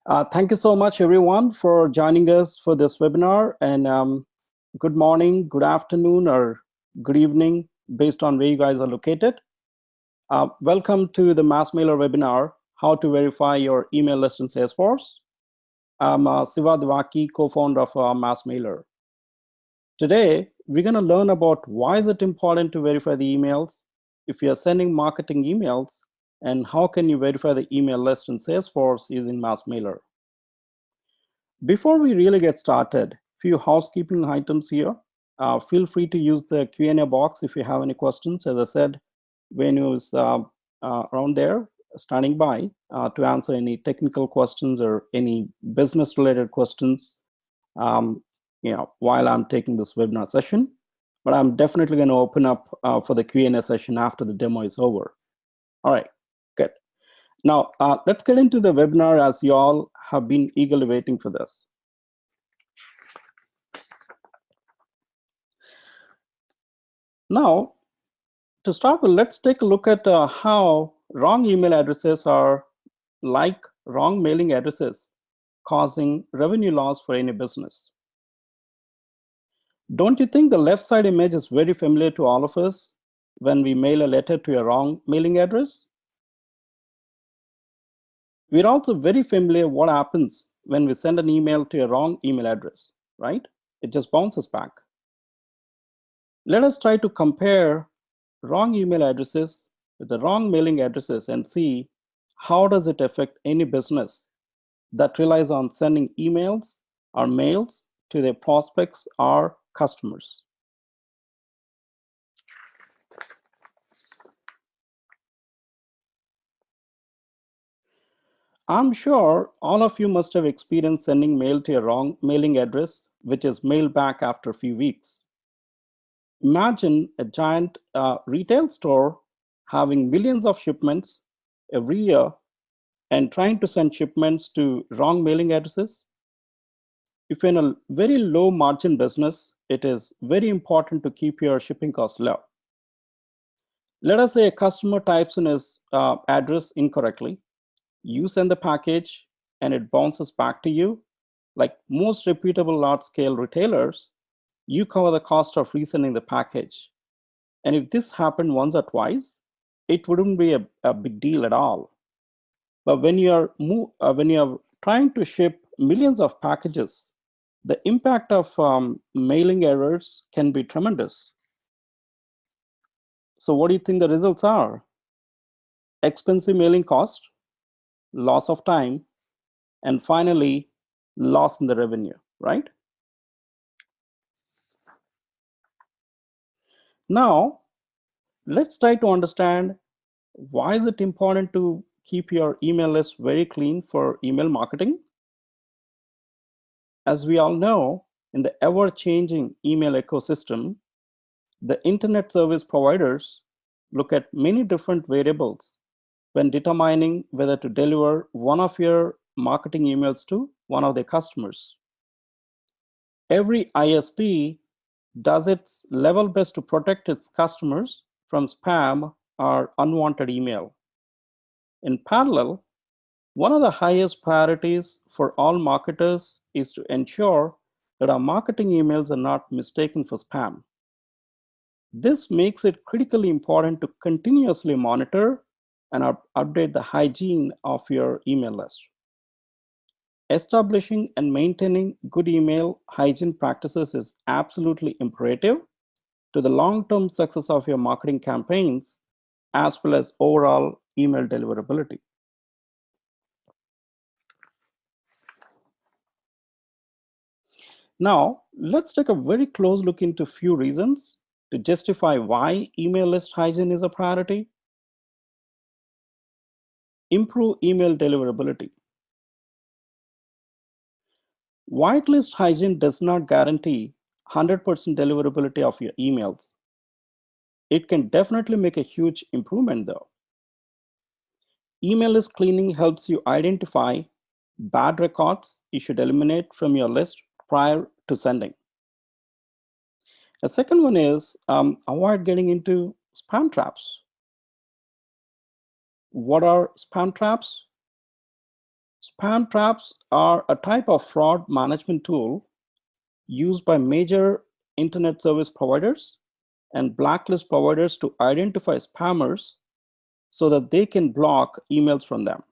Thank you so much, everyone, for joining us for this webinar. And good morning, good afternoon, or good evening, based on where you guys are located. Welcome to the MassMailer webinar, How to Verify Your Email List in Salesforce. I'm Siva Devaki, co-founder of MassMailer. Today, we're going to learn about why is it important to verify the emails if you're sending marketing emails, and how can you verify the email list in Salesforce using MassMailer. Before we really get started, few housekeeping items here. Feel free to use the Q&A box if you have any questions. As I said, Venu is around there standing by to answer any technical questions or any business-related questions while I'm taking this webinar session. But I'm definitely going to open up for the Q&A session after the demo is over. All right, good. Now, let's get into the webinar, as you all have been eagerly waiting for this. Now, to start with, let's take a look at how wrong email addresses are like wrong mailing addresses, causing revenue loss for any business. Don't you think the left side image is very familiar to all of us when we mail a letter to a wrong mailing address? We're also very familiar what happens when we send an email to a wrong email address, right? It just bounces back. Let us try to compare wrong email addresses with the wrong mailing addresses and see how does it affect any business that relies on sending emails or mails to their prospects or customers. I'm sure all of you must have experienced sending mail to a wrong mailing address, which is mailed back after a few weeks. Imagine a giant retail store having millions of shipments every year and trying to send shipments to wrong mailing addresses. If you're in a very low margin business, it is very important to keep your shipping costs low. Let us say a customer types in his address incorrectly. You send the package and it bounces back to you. Like most reputable large-scale retailers, you cover the cost of resending the package. And if this happened once or twice, it wouldn't be a big deal at all. But when you're trying to ship millions of packages, the impact of mailing errors can be tremendous. So what do you think the results are? Expensive mailing cost, loss of time, and finally, loss in the revenue, right? Now, let's try to understand why is it important to keep your email list very clean for email marketing. As we all know, in the ever-changing email ecosystem, the internet service providers look at many different variables when determining whether to deliver one of your marketing emails to one of their customers. Every ISP does its level best to protect its customers from spam or unwanted email. In parallel, one of the highest priorities for all marketers is to ensure that our marketing emails are not mistaken for spam. This makes it critically important to continuously monitor and update the hygiene of your email list. Establishing and maintaining good email hygiene practices is absolutely imperative to the long-term success of your marketing campaigns, as well as overall email deliverability. Now, let's take a very close look into a few reasons to justify why email list hygiene is a priority. Improve email deliverability. Whitelist hygiene does not guarantee 100% deliverability of your emails. It can definitely make a huge improvement though. Email list cleaning helps you identify bad records you should eliminate from your list prior to sending. A second one is avoid getting into spam traps. What are spam traps? Spam traps are a type of fraud management tool used by major internet service providers and blacklist providers to identify spammers so that they can block emails from them.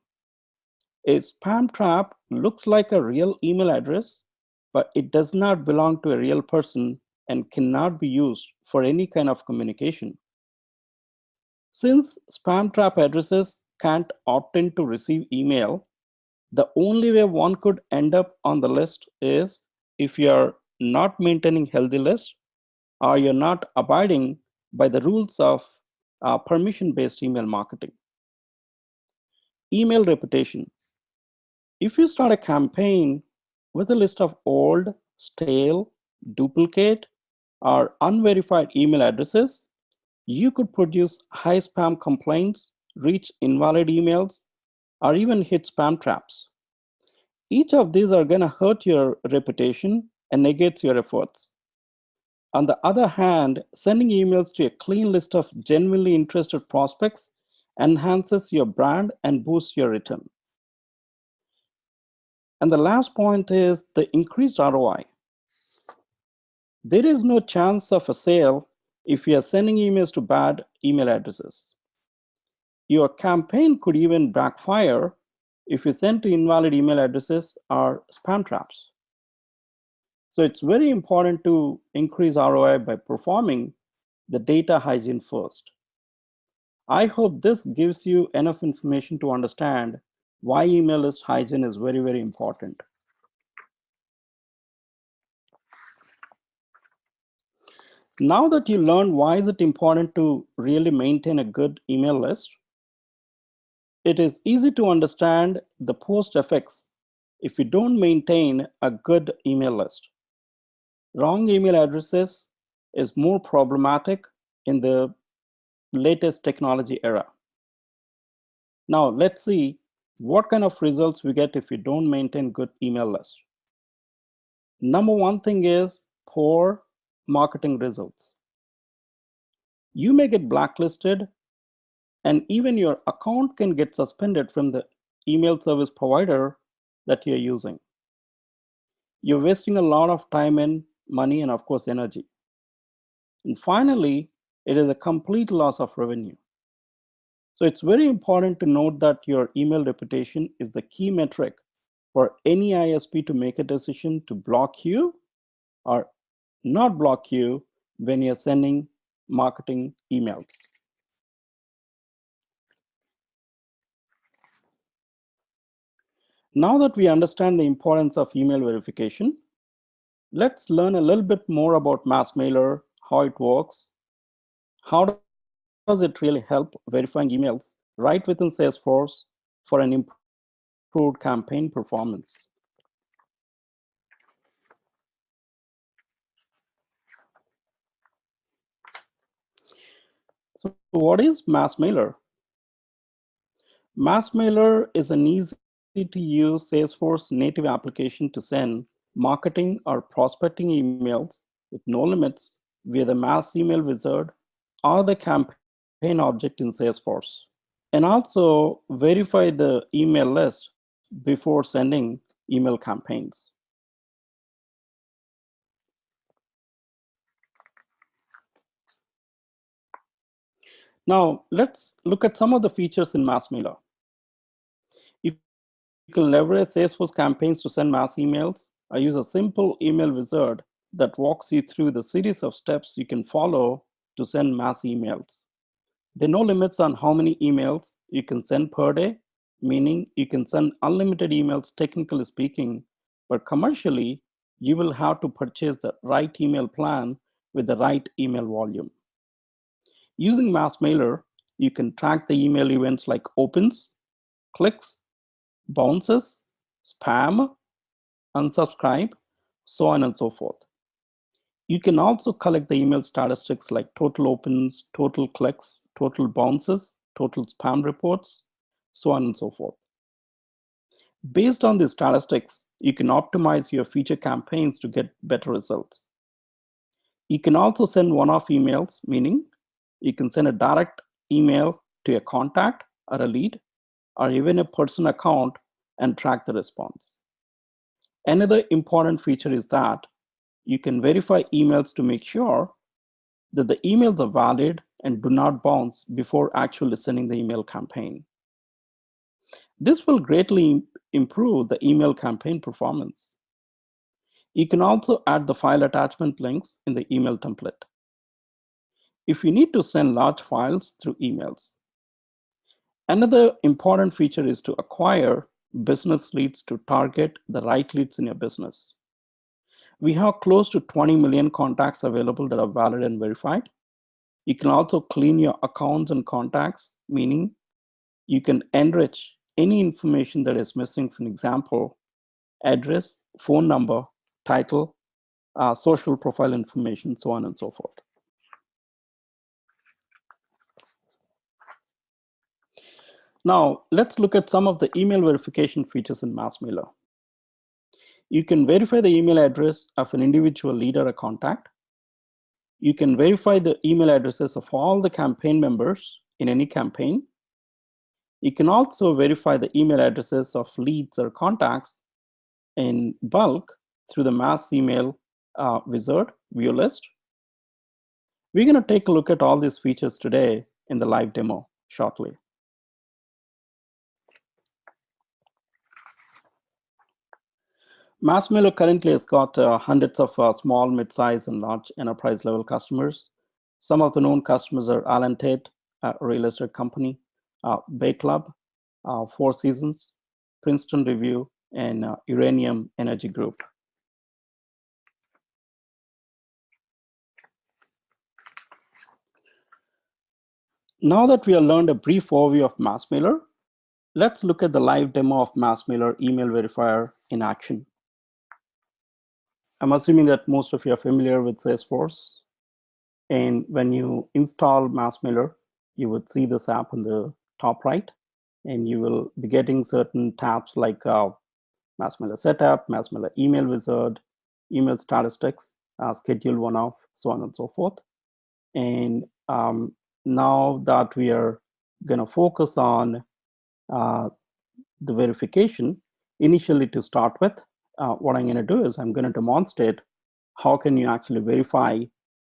A spam trap looks like a real email address, but it does not belong to a real person and cannot be used for any kind of communication. Since spam trap addresses can't opt in to receive email, the only way one could end up on the list is if you're not maintaining healthy list or you're not abiding by the rules of permission-based email marketing. Email reputation. If you start a campaign with a list of old, stale, duplicate, or unverified email addresses, you could produce high spam complaints, reach invalid emails, or even hit spam traps. Each of these are going to hurt your reputation and negates your efforts. On the other hand, sending emails to a clean list of genuinely interested prospects enhances your brand and boosts your return. And the last point is the increased ROI. There is no chance of a sale if you are sending emails to bad email addresses. Your campaign could even backfire if you send to invalid email addresses or spam traps. So it's very important to increase ROI by performing the data hygiene first. I hope this gives you enough information to understand why email list hygiene is very, very important. Now that you learned why is it important to really maintain a good email list, it is easy to understand the post effects if you don't maintain a good email list. Wrong email addresses is more problematic in the latest technology era. Now let's see what kind of results we get if you don't maintain good email list. Number one thing is poor marketing results. You may get blacklisted and even your account can get suspended from the email service provider that you're using. You're wasting a lot of time and money and of course energy. And finally, it is a complete loss of revenue. So it's very important to note that your email reputation is the key metric for any ISP to make a decision to block you or not block you when you're sending marketing emails. Now that we understand the importance of email verification, let's learn a little bit more about MassMailer, how it works, how does it really help verifying emails right within Salesforce for an improved campaign performance. So what is MassMailer? MassMailer is an easy-to-use Salesforce native application to send marketing or prospecting emails with no limits via the Mass Email Wizard or the campaign object in Salesforce, and also verify the email list before sending email campaigns. Now, let's look at some of the features in MassMailer. You can leverage Salesforce campaigns to send mass emails. I use a simple email wizard that walks you through the series of steps you can follow to send mass emails. There are no limits on how many emails you can send per day, meaning you can send unlimited emails, technically speaking, but commercially, you will have to purchase the right email plan with the right email volume. Using MassMailer, you can track the email events like opens, clicks, bounces, spam, unsubscribe, so on and so forth. You can also collect the email statistics like total opens, total clicks, total bounces, total spam reports, so on and so forth. Based on these statistics, you can optimize your future campaigns to get better results. You can also send one-off emails, meaning you can send a direct email to a contact or a lead, or even a person account and track the response. Another important feature is that you can verify emails to make sure that the emails are valid and do not bounce before actually sending the email campaign. This will greatly improve the email campaign performance. You can also add the file attachment links in the email template if you need to send large files through emails. Another important feature is to acquire business leads to target the right leads in your business. We have close to 20 million contacts available that are valid and verified. You can also clean your accounts and contacts, meaning you can enrich any information that is missing, for example, address, phone number, title, social profile information, so on and so forth. Now, let's look at some of the email verification features in MassMailer. You can verify the email address of an individual lead or a contact. You can verify the email addresses of all the campaign members in any campaign. You can also verify the email addresses of leads or contacts in bulk through the MassMailer Wizard view list. We're going to take a look at all these features today in the live demo shortly. MassMailer currently has got hundreds of small, mid-size, and large enterprise-level customers. Some of the known customers are Allen Tate, a real estate company, Bay Club, Four Seasons, Princeton Review, and Uranium Energy Group. Now that we have learned a brief overview of MassMailer, let's look at the live demo of MassMailer Email Verifier in action. I'm assuming that most of you are familiar with Salesforce. And when you install MassMailer, you would see this app on the top right, and you will be getting certain tabs like MassMailer Setup, MassMailer Email Wizard, Email Statistics, Schedule One-Off, so on and so forth. And now that we are going to focus on the verification, initially to start with, what I'm going to do is I'm going to demonstrate how can you actually verify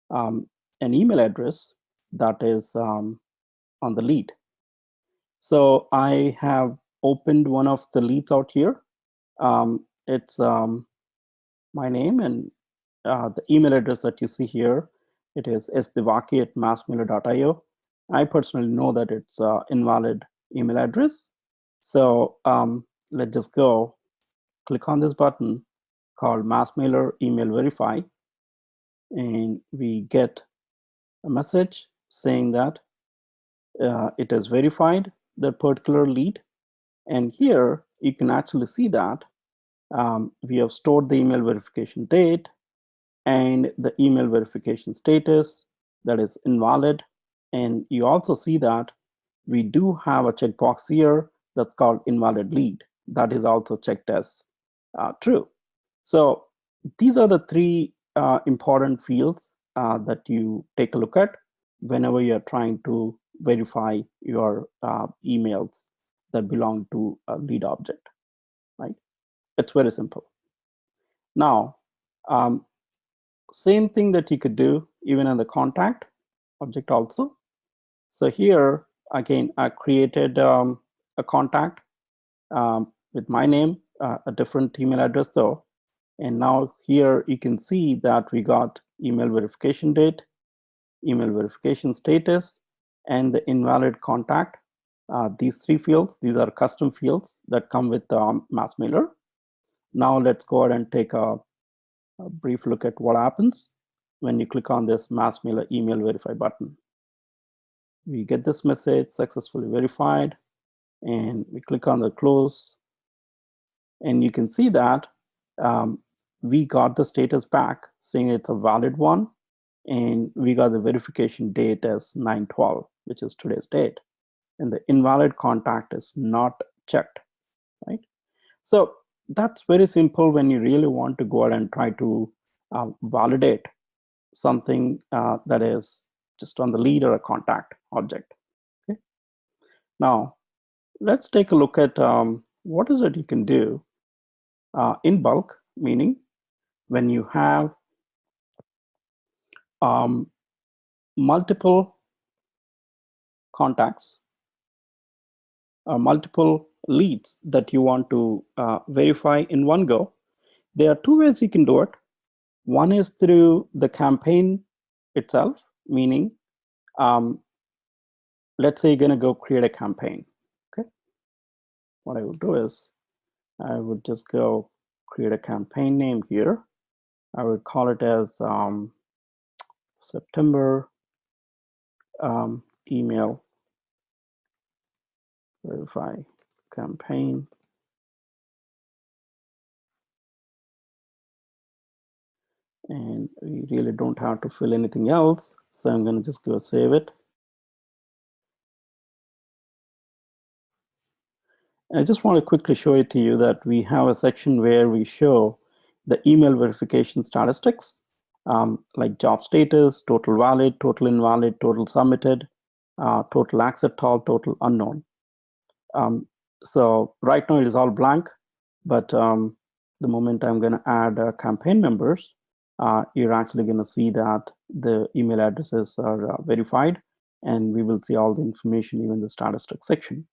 an email address that is on the lead. So I have opened one of the leads out here. It's my name and the email address that you see here. It is sdevaki@massmailer.io. I personally know that it's invalid email address. So let's just go click on this button called MassMailer Email Verify, and we get a message saying that it is verified, the particular lead. And here you can actually see that we have stored the email verification date and the email verification status that is invalid. And you also see that we do have a checkbox here that's called invalid lead. That is also checked as true. So these are the three important fields that you take a look at whenever you're trying to verify your emails that belong to a lead object, right? It's very simple. Now, same thing that you could do even in the contact object also. So here, again, I created a contact with my name, a different email address though. And now here you can see that we got email verification date, email verification status, and the invalid contact. These three fields, these are custom fields that come with MassMailer. Now let's go ahead and take a brief look at what happens when you click on this MassMailer email verify button. We get this message, successfully verified, and we click on the close, and you can see that we got the status back saying it's a valid one, and we got the verification date as 9/12, which is today's date, and the invalid contact is not checked, right? So that's very simple when you really want to go ahead and try to validate something that is just on the lead or a contact object. Okay. Now let's take a look at what is it you can do in bulk, meaning when you have multiple contacts, multiple leads that you want to verify in one go. There are two ways you can do it. One is through the campaign itself, meaning let's say you're going to go create a campaign. Okay, what I would do is I would just go create a campaign name here. I would call it as September email verify campaign. And we really don't have to fill anything else. So I'm going to just go save it. I just want to quickly show it to you that we have a section where we show the email verification statistics, like job status, total valid, total invalid, total submitted, total accept all, total unknown. So right now it is all blank, but the moment I'm going to add campaign members, you're actually going to see that the email addresses are verified, and we will see all the information, even the statistics section.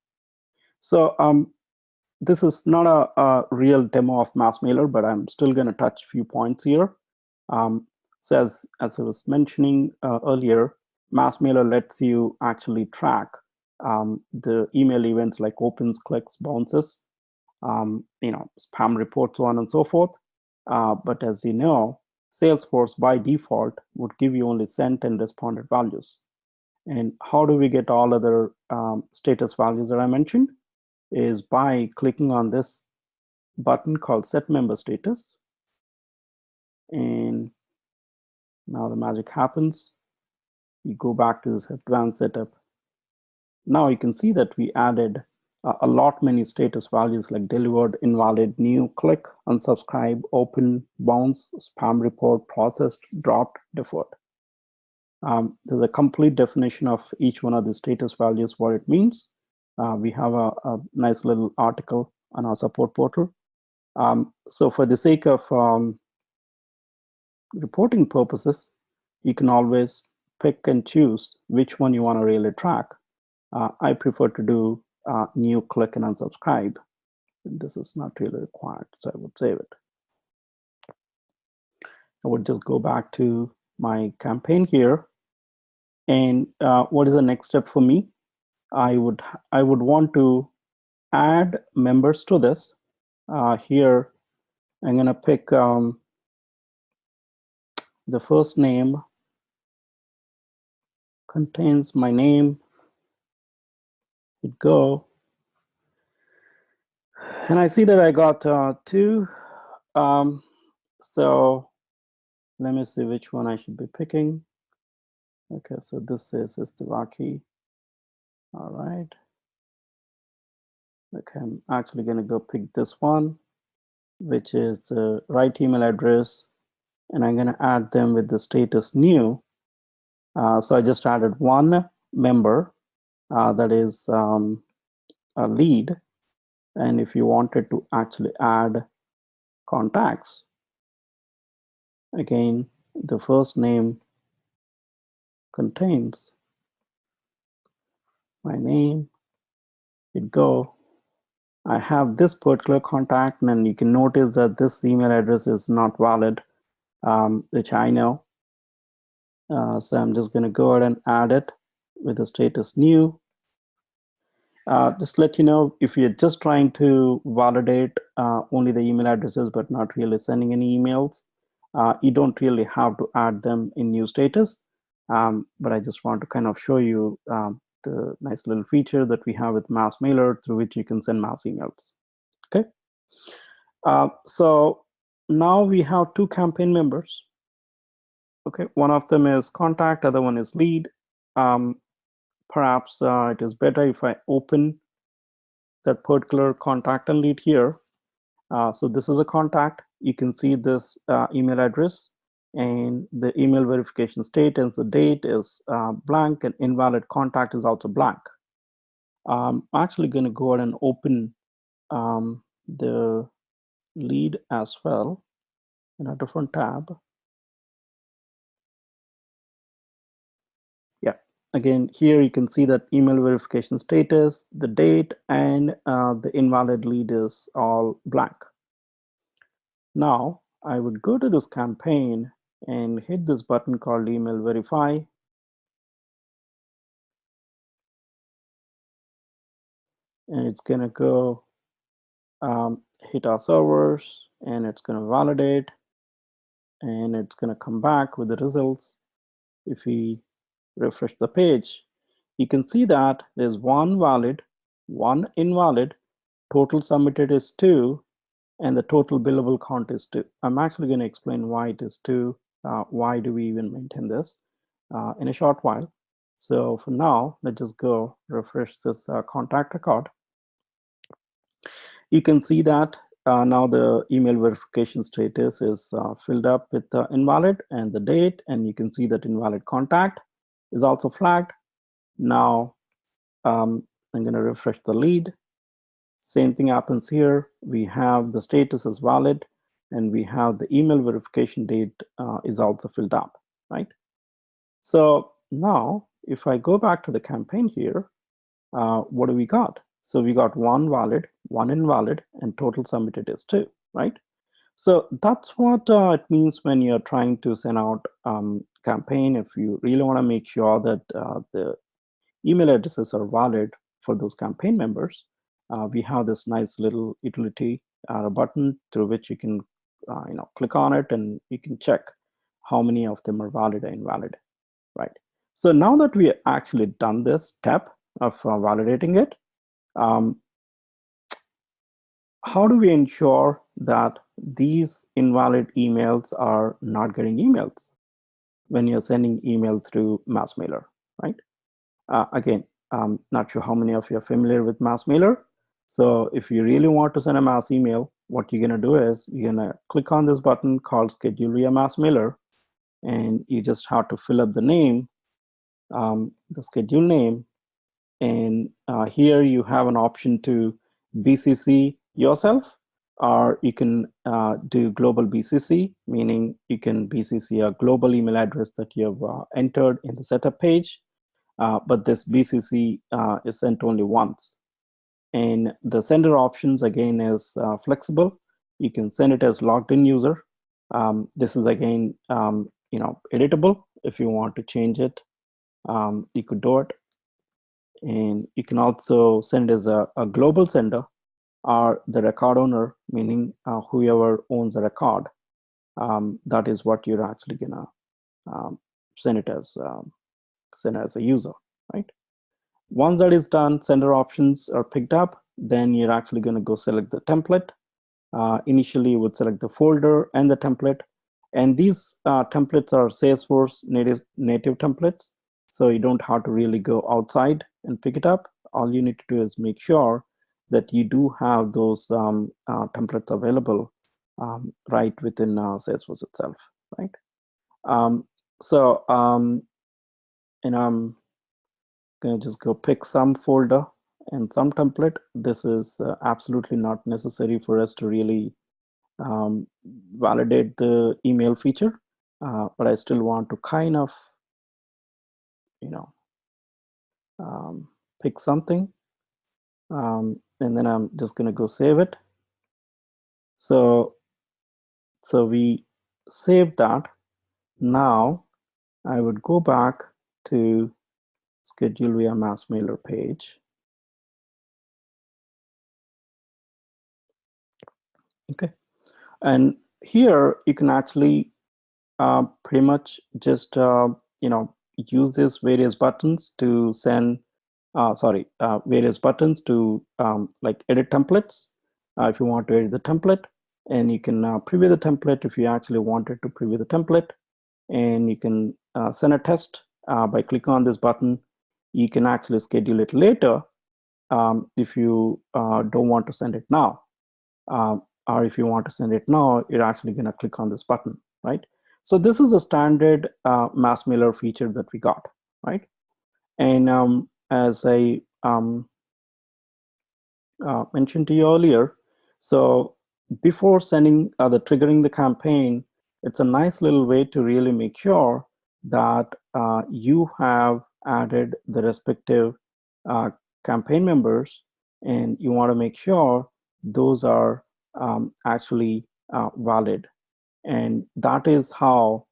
So this is not a real demo of MassMailer, but I'm still going to touch a few points here. So as I was mentioning earlier, MassMailer lets you actually track the email events like opens, clicks, bounces, spam reports, so on and so forth. But as you know, Salesforce by default would give you only sent and responded values. And how do we get all other status values that I mentioned? Is by clicking on this button called Set Member Status. And now the magic happens. You go back to this advanced setup. Now you can see that we added a lot many status values like delivered, invalid, new, click, unsubscribe, open, bounce, spam report, processed, dropped, deferred. There's a complete definition of each one of the status values, what it means. We have a nice little article on our support portal. So for the sake of reporting purposes, you can always pick and choose which one you want to really track. I prefer to do new, click, and unsubscribe. This is not really required, so I would save it. I would just go back to my campaign here. And what is the next step for me? I would want to add members to this. Here, I'm going to pick the first name contains my name. Hit go. And I see that I got two. So let me see which one I should be picking. Okay, so this is Istivaki. All right. Okay, I'm actually going to go pick this one, which is the right email address, and I'm going to add them with the status new. So I just added one member that is a lead. And if you wanted to actually add contacts, again, the first name contains my name. Hit go. I have this particular contact, and you can notice that this email address is not valid, which I know. So I'm just going to go ahead and add it with the status new. Just let you know, if you're just trying to validate only the email addresses but not really sending any emails, you don't really have to add them in new status. But I just want to kind of show you the nice little feature that we have with MassMailer through which you can send mass emails. Okay. So now we have two campaign members. Okay, one of them is contact, other one is lead. Perhaps it is better if I open that particular contact and lead here. So this is a contact. You can see this email address, and the email verification state and the date is blank, and invalid contact is also blank. I'm actually going to go ahead and open the lead as well in a different tab. Yeah, again, here you can see that email verification status, the date, and the invalid lead is all blank. Now, I would go to this campaign and hit this button called email verify. And it's going to go hit our servers, and it's going to validate, and it's going to come back with the results. If we refresh the page, you can see that there's one valid, one invalid, total submitted is 2, and the total billable count is 2. I'm actually going to explain why it is 2. Why do we even maintain this in a short while. So for now, let's just go refresh this contact record. You can see that now the email verification status is filled up with the invalid and the date, and you can see that invalid contact is also flagged. Now I'm going to refresh the lead. Same thing happens here. We have the status is valid, and we have the email verification date is also filled up, right? So now if I go back to the campaign here, what do we got? So we got one valid, one invalid, and total submitted is 2, right? So that's what it means when you're trying to send out campaign. If you really want to make sure that the email addresses are valid for those campaign members, we have this nice little utility button through which you can click on it, and you can check how many of them are valid or invalid, right? So now that we actually done this step of validating it, how do we ensure that these invalid emails are not getting emails when you're sending email through MassMailer, right? Again, I'm not sure how many of you are familiar with MassMailer. So if you really want to send a mass email, what you're going to do is you're going to click on this button called Schedule via MassMailer, and you just have to fill up the name, the schedule name, and here you have an option to BCC yourself, or you can do global BCC, meaning you can BCC a global email address that you have entered in the setup page, but this BCC is sent only once. And the sender options again is flexible. You can send it as logged in user. This is again editable. If you want to change it, you could do it. And you can also send as a global sender or the record owner, meaning whoever owns the record. That is what you're actually gonna send it as a user, right? Once that is done, sender options are picked up, then you're actually gonna go select the template. Initially, you would select the folder and the template. And these templates are Salesforce native templates. So you don't have to really go outside and pick it up. All you need to do is make sure that you do have those templates available right within Salesforce itself, right? And I'm gonna just go pick some folder and some template. This is absolutely not necessary for us to really validate the email feature, but I still want to kind of, pick something, and then I'm just going to go save it. So we saved that. Now I would go back to schedule via MassMailer page. Okay, and here you can actually pretty much just use these various buttons to send various buttons to like edit templates if you want to edit the template, and you can preview the template if you actually wanted to preview the template, and you can send a test by clicking on this button. You can actually schedule it later if you don't want to send it now, or if you want to send it now, you're actually going to click on this button, right? So this is a standard MassMailer feature that we got, right? And as I mentioned to you earlier. So before sending the triggering the campaign, it's a nice little way to really make sure that you have added the respective uh, campaign members, and you want to make sure those are actually valid. And that is how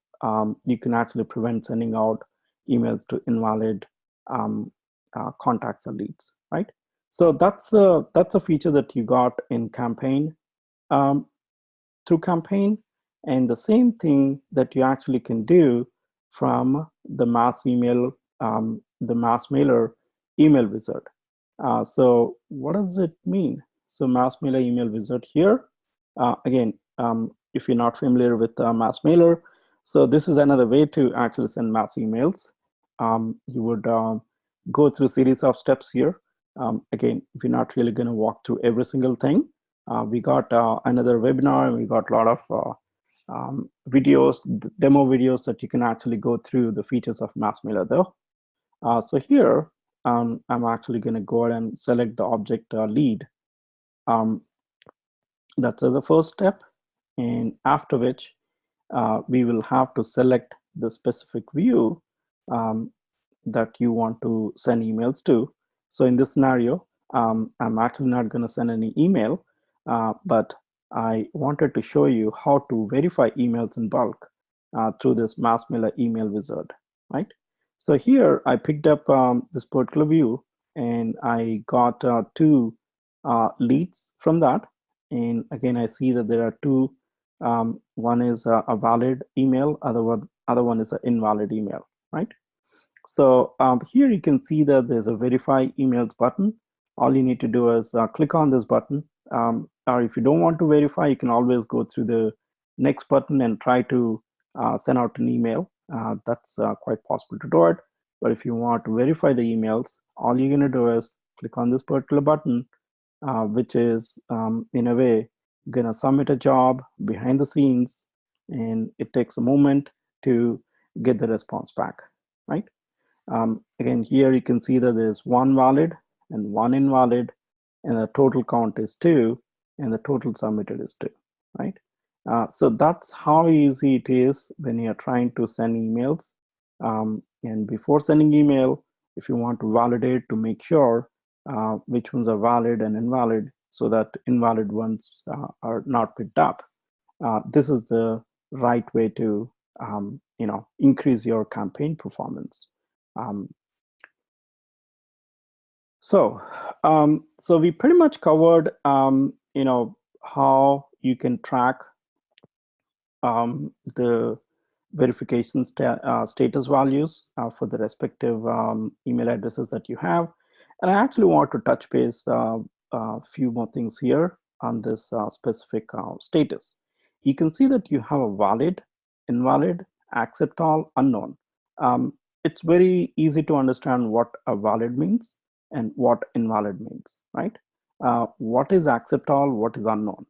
you can actually prevent sending out emails to invalid contacts and leads, right? So that's a feature that you got in campaign, um, through campaign, and the same thing that you actually can do from the the MassMailer email wizard. So what does it mean? So MassMailer email wizard here, again, if you're not familiar with MassMailer, so this is another way to actually send mass emails. You would go through a series of steps here. Again, we're not really going to walk through every single thing. We got another webinar, and we got a lot of videos, demo videos that you can actually go through the features of MassMailer though. So here, I'm actually going to go ahead and select the object lead. That's the first step. And after which, we will have to select the specific view um, that you want to send emails to. So in this scenario, I'm actually not going to send any email, but I wanted to show you how to verify emails in bulk through this MassMailer email wizard, right? So here I picked up this particular view, and I got two leads from that. And again, I see that there are two. One is a valid email, other one is an invalid email, right? So here you can see that there's a verify emails button. All you need to do is click on this button. Or if you don't want to verify, you can always go through the next button and try to send out an email. That's quite possible to do it. But if you want to verify the emails, all you're going to do is click on this particular button, which is in a way going to submit a job behind the scenes, and it takes a moment to get the response back, right? Again, here you can see that there's one valid and one invalid, and the total count is 2, and the total submitted is 2, right? So that's how easy it is when you're trying to send emails. And before sending email, if you want to validate to make sure which ones are valid and invalid, so that invalid ones are not picked up, this is the right way to increase your campaign performance. Um, so we pretty much covered, how you can track the verification status values for the respective email addresses that you have. And I actually want to touch base a few more things here on this specific status. You can see that you have a valid, invalid, accept all, unknown. It's very easy to understand what a valid means and what invalid means, right? What is accept all, what is unknown?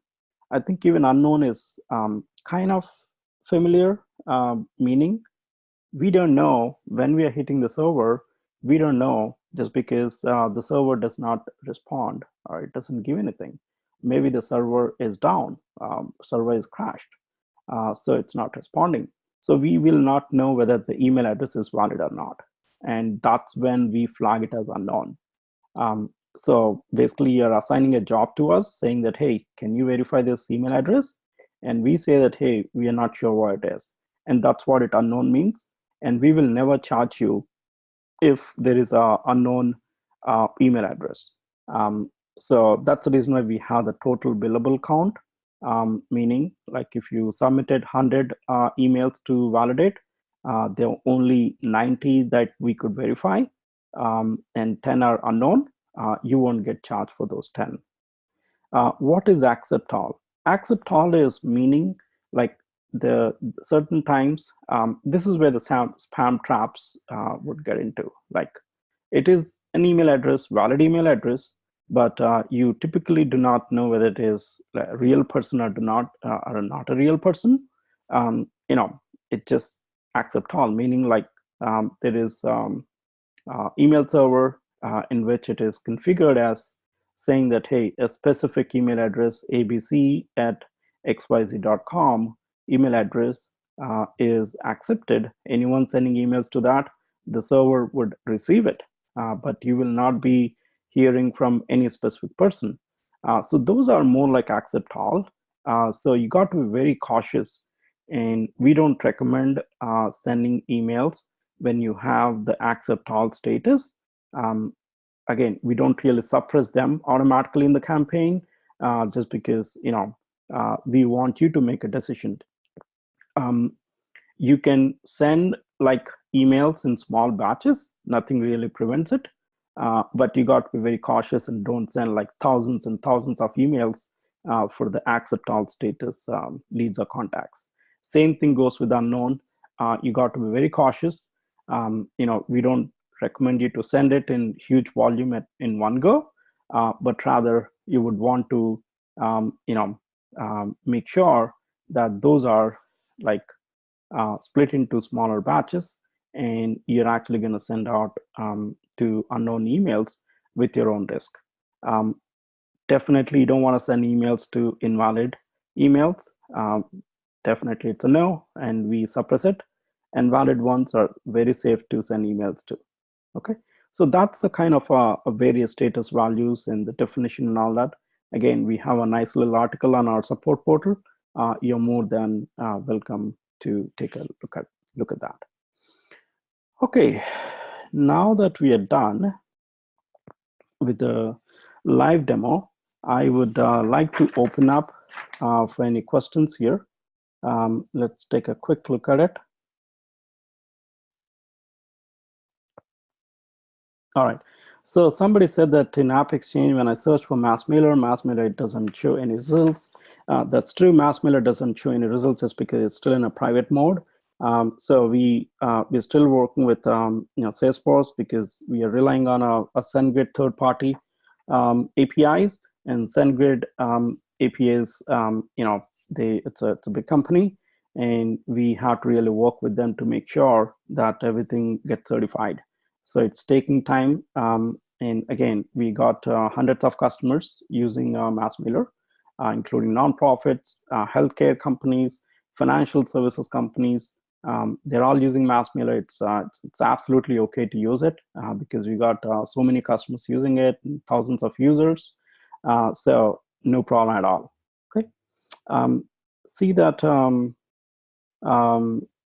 I think even unknown is kind of familiar, meaning we don't know when we are hitting the server. We don't know just because the server does not respond or it doesn't give anything. Maybe the server is down, server is crashed, so it's not responding. So we will not know whether the email address is valid or not. And that's when we flag it as unknown. So basically, you're assigning a job to us saying that, hey, can you verify this email address? And we say that, hey, we are not sure what it is. And that's what it unknown means. And we will never charge you if there is a unknown email address. So that's the reason why we have the total billable count, meaning like if you submitted 100 emails to validate, there are only 90 that we could verify, and 10 are unknown. You won't get charged for those 10. What is accept all? Accept all is meaning like the certain times, this is where the spam traps would get into. Like it is an email address, valid email address, but you typically do not know whether it is a real person or not a real person. It just accept all, meaning like there is email server in which it is configured as saying that, hey, a specific email address, abc@xyz.com email address is accepted. Anyone sending emails to that, the server would receive it, but you will not be hearing from any specific person. So those are more like accept all. So you got to be very cautious, and we don't recommend sending emails when you have the accept all status. Again, we don't really suppress them automatically in the campaign, just because we want you to make a decision. You can send like emails in small batches. Nothing really prevents it, but you got to be very cautious and don't send like thousands and thousands of emails for the accept all status leads or contacts. Same thing goes with unknown. You got to be very cautious. We don't recommend you to send it in huge volume in one go, but rather you would want to make sure that those are like split into smaller batches, and you're actually going to send out to unknown emails with your own risk. Definitely you don't want to send emails to invalid emails. Definitely it's a no, and we suppress it. And valid ones are very safe to send emails to. Okay, so that's the kind of various status values and the definition and all that. Again, we have a nice little article on our support portal. You're more than welcome to take a look at that. Okay, now that we are done with the live demo, I would like to open up for any questions here. Let's take a quick look at it. All right, so somebody said that in App Exchange, when I search for MassMailer, it doesn't show any results. That's true. MassMailer doesn't show any results just because it's still in a private mode. So we're still working with Salesforce, because we are relying on a SendGrid third-party APIs, and SendGrid APIs. It's a big company, and we have to really work with them to make sure that everything gets certified. So it's taking time. And again, we got hundreds of customers using MassMailer, including nonprofits, healthcare companies, financial services companies. They're all using MassMailer. It's absolutely okay to use it because we got so many customers using it, and thousands of users. So no problem at all. Okay. See that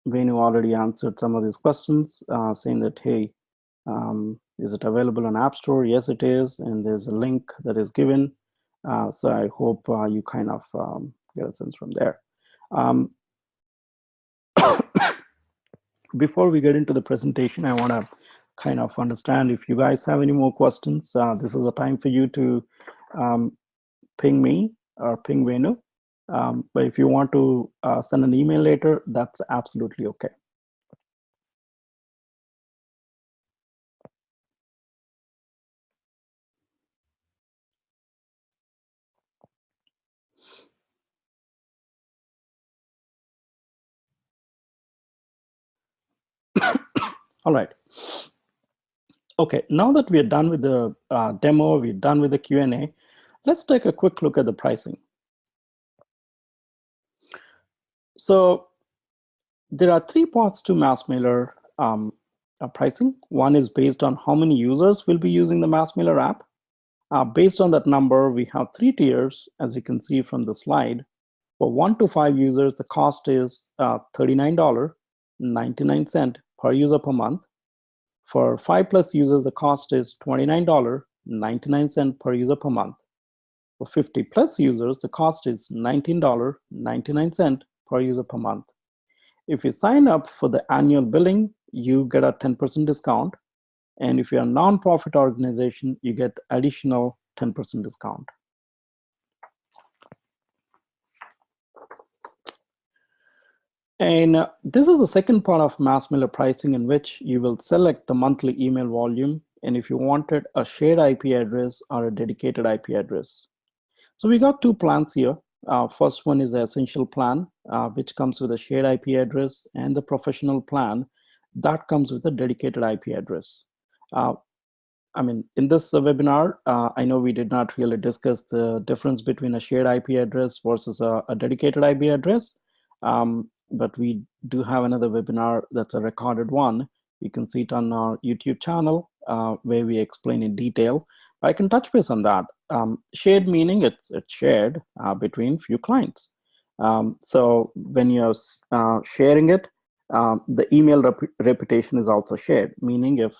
Venu already answered some of these questions, saying that, hey, is it available on App Store? Yes, it is, and there's a link that is given. So I hope you kind of get a sense from there. Before we get into the presentation, I want to kind of understand if you guys have any more questions. This is a time for you to ping me or ping Venu. But if you want to send an email later, that's absolutely okay. All right. Okay, now that we are done with the demo, we're done with the Q&A, let's take a quick look at the pricing. So there are three parts to MassMailer pricing. One is based on how many users will be using the MassMailer app. Based on that number, we have three tiers, as you can see from the slide. For 1 to 5 users, the cost is $39.99 per user per month. For 5+ users, the cost is $29.99 per user per month. For 50+ users, the cost is $19.99 per user per month. If you sign up for the annual billing, you get a 10% discount. And if you're a nonprofit organization, you get additional 10% discount. And this is the second part of MassMailer pricing, in which you will select the monthly email volume, and if you wanted a shared IP address or a dedicated IP address. So we got two plans here. First one is the essential plan, which comes with a shared IP address, and the professional plan that comes with a dedicated IP address. I mean, in this webinar, I know we did not really discuss the difference between a shared IP address versus a dedicated IP address, but we do have another webinar that's a recorded one. You can see it on our YouTube channel where we explain in detail. I can touch base on that. Shared meaning it's shared between few clients. So when you're sharing it, the email reputation is also shared, meaning if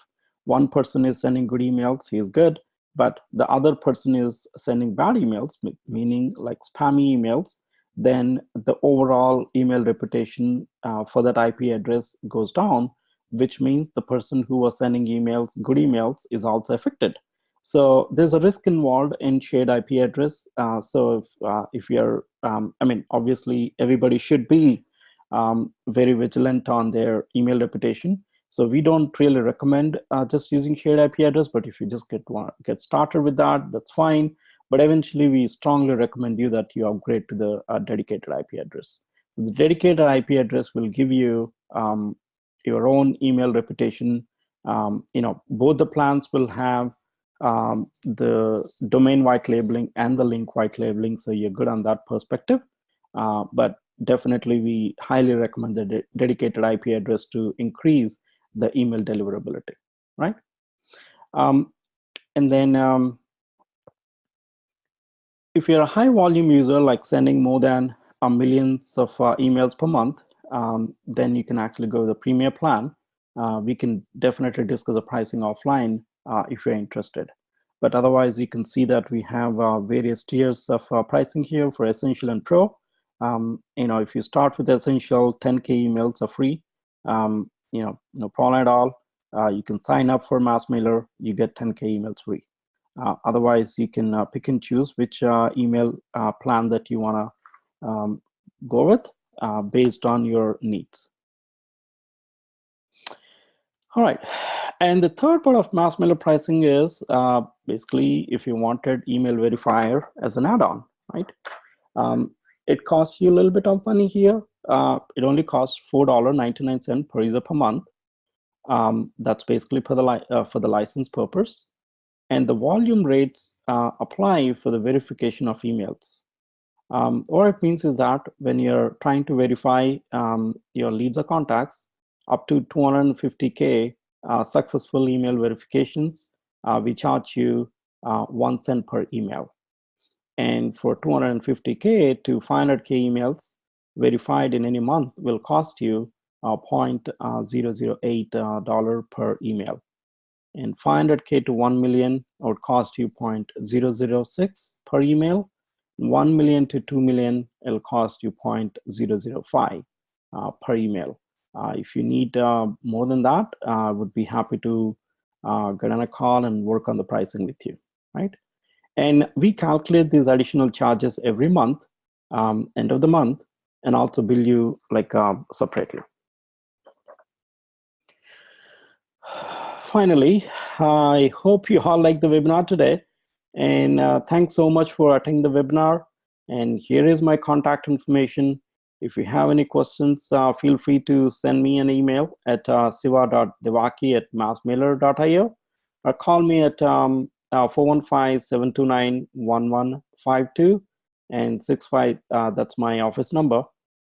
one person is sending good emails, he's good, but the other person is sending bad emails, meaning like spammy emails, then the overall email reputation for that IP address goes down, which means the person who was sending emails, good emails, is also affected. So there's a risk involved in shared IP address. So if you're, I mean, obviously everybody should be very vigilant on their email reputation. So we don't really recommend just using shared IP address, but if you just get started with that, that's fine. But eventually we strongly recommend you that you upgrade to the dedicated IP address. The dedicated IP address will give you your own email reputation. You know, both the plans will have the domain white labeling and the link white labeling, so you're good on that perspective. But definitely we highly recommend the dedicated IP address to increase the email deliverability, right? And then if you're a high volume user, like sending more than millions of emails per month, then you can actually go to the Premier plan. We can definitely discuss the pricing offline if you're interested. But otherwise, you can see that we have various tiers of pricing here for Essential and Pro. You know, if you start with Essential, 10K emails are free. You know, no problem at all. You can sign up for MassMailer, you get 10K emails free. Otherwise, you can pick and choose which email plan that you want to go with based on your needs. All right, and the third part of MassMailer pricing is basically if you wanted email verifier as an add-on, right? It costs you a little bit of money here. It only costs $4.99 per user per month. That's basically for the license purpose. And the volume rates apply for the verification of emails. What it means is that when you're trying to verify your leads or contacts, up to 250K successful email verifications, we charge you 1 cent per email. And for 250K to 500K emails verified in any month will cost you $0.008 per email. And 500K to 1 million would cost you $0.006 per email. 1 million to 2 million, it'll cost you $0.005 per email. If you need more than that, I would be happy to get on a call and work on the pricing with you, right? And we calculate these additional charges every month, end of the month, and also bill you like separately. Finally, I hope you all liked the webinar today. And thanks so much for attending the webinar. And here is my contact information. If you have any questions, feel free to send me an email at siva.devaki@massmailer.io or call me at 415-729-1152 and 65, that's my office number.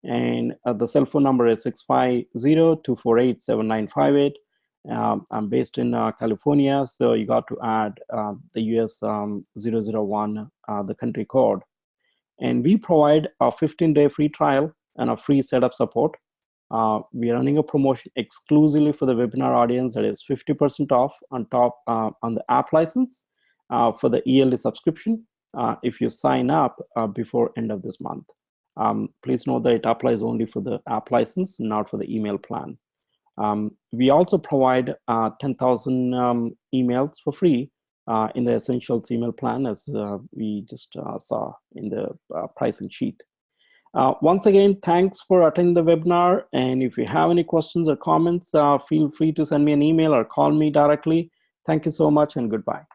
And the cell phone number is 650-248-7958. I'm based in California, so you got to add the US 001, the country code. And we provide a 15-day free trial and a free setup support. We are running a promotion exclusively for the webinar audience that is 50% off on top on the app license for the yearly subscription if you sign up before end of this month. Please note that it applies only for the app license, not for the email plan. We also provide 10,000 emails for free in the Essentials email plan, as we just saw in the pricing sheet. Once again, thanks for attending the webinar. And if you have any questions or comments, feel free to send me an email or call me directly. Thank you so much and goodbye.